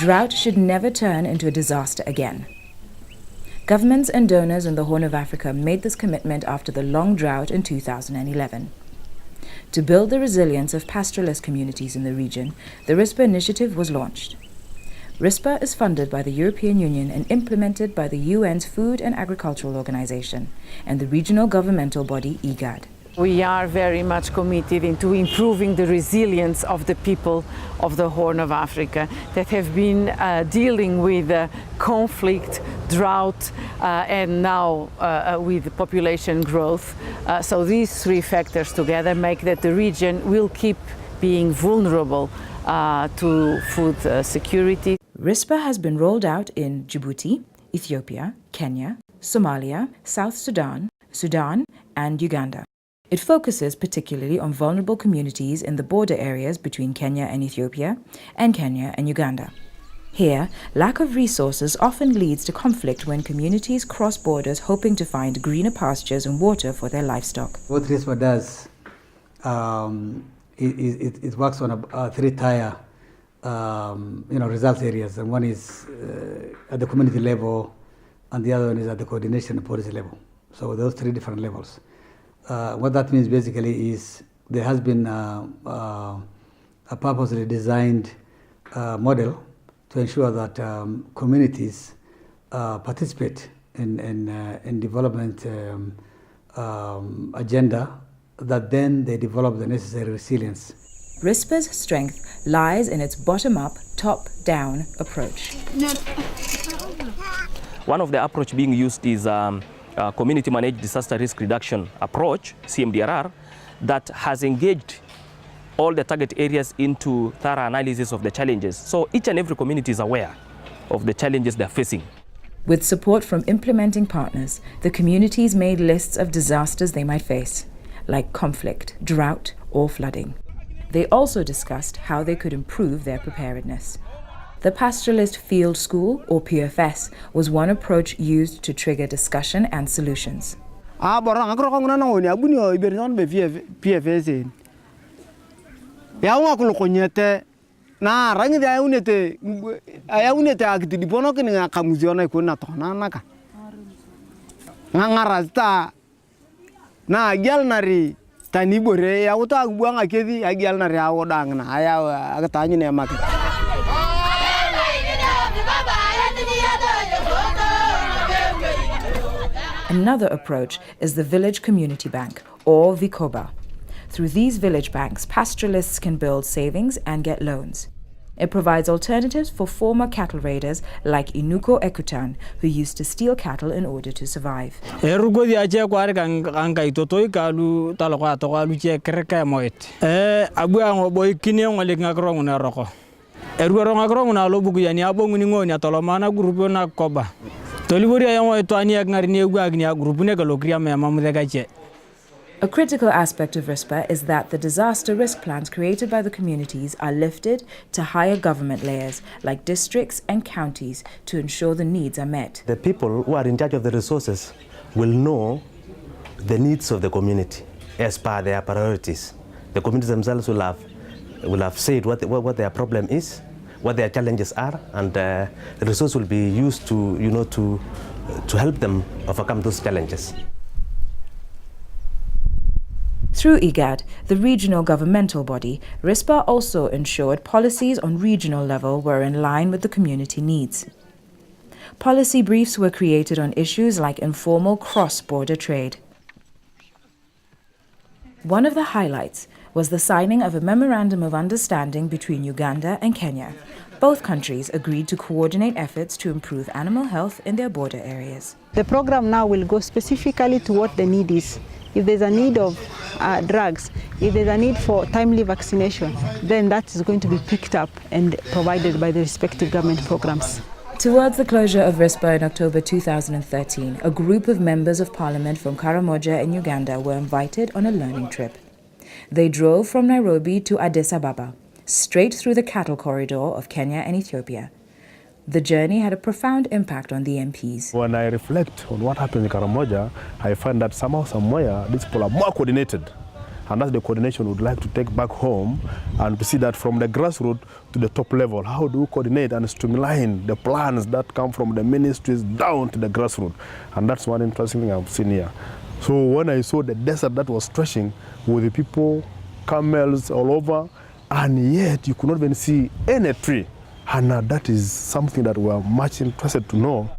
drought should never turn into a disaster again. Governments and donors in the Horn of Africa made this commitment after the long drought in 2011. To build the resilience of pastoralist communities in the region, the RISPA initiative was launched. RISPA is funded by the European Union and implemented by the UN's Food and Agricultural Organization and the regional governmental body IGAD. We are very much committed into improving the resilience of the people of the Horn of Africa that have been dealing with conflict, drought, and now with population growth. So these three factors together make that the region will keep being vulnerable to food security. RISPA has been rolled out in Djibouti, Ethiopia, Kenya, Somalia, South Sudan, Sudan, and Uganda. It focuses particularly on vulnerable communities in the border areas between Kenya and Ethiopia, and Kenya and Uganda. Here, lack of resources often leads to conflict when communities cross borders hoping to find greener pastures and water for their livestock. What RISPA does, it works on a three-tier result areas, and one is at the community level, and the other one is at the coordination and policy level. So those three different levels. What that means basically is there has been a purposely designed model to ensure that communities participate in development agenda, that then they develop the necessary resilience. RISPA's strength lies in its bottom-up, top-down approach. One of the approach being used is Community Managed Disaster Risk Reduction approach, CMDRR, that has engaged all the target areas into thorough analysis of the challenges. So each and every community is aware of the challenges they're facing. With support from implementing partners, the communities made lists of disasters they might face, like conflict, drought, or flooding. They also discussed how they could improve their preparedness. The Pastoralist Field School, or PFS, was one approach used to trigger discussion and solutions. Another approach is the Village Community Bank, or VICOBA. Through these village banks, pastoralists can build savings and get loans. It provides alternatives for former cattle raiders like Inuko Ekutan, who used to steal cattle in order to survive. A critical aspect of RISPA is that the disaster risk plans created by the communities are lifted to higher government layers, like districts and counties, to ensure the needs are met. The people who are in charge of the resources will know the needs of the community as per their priorities. The communities themselves will have said what their problem is, what their challenges are, and the resource will be used to help them overcome those challenges. Through IGAD, the regional governmental body, RISPA also ensured policies on regional level were in line with the community needs. Policy briefs were created on issues like informal cross-border trade. One of the highlights was the signing of a memorandum of understanding between Uganda and Kenya. Both countries agreed to coordinate efforts to improve animal health in their border areas. The program now will go specifically to what the need is. If there's a need of drugs, if there's a need for timely vaccination, then that is going to be picked up and provided by the respective government programs. Towards the closure of RISPA in October 2013, a group of members of parliament from Karamoja in Uganda were invited on a learning trip. They drove from Nairobi to Addis Ababa, straight through the cattle corridor of Kenya and Ethiopia. The journey had a profound impact on the MPs. When I reflect on what happened in Karamoja, I find that somehow, somewhere, these people are more coordinated And that's the coordination we'd like to take back home and to see that from the grassroots to the top level, how do we coordinate and streamline the plans that come from the ministries down to the grassroots? And that's one interesting thing I've seen here. So when I saw the desert that was stretching with the people, camels all over, and yet you could not even see any tree. And that is something that we are much interested to know.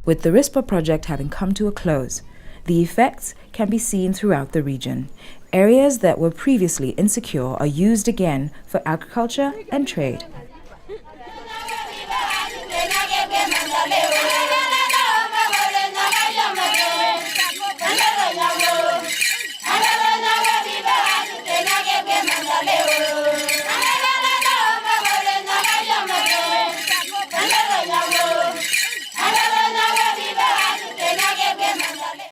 With the RISPA project having come to a close, the effects can be seen throughout the region. Areas that were previously insecure are used again for agriculture and trade.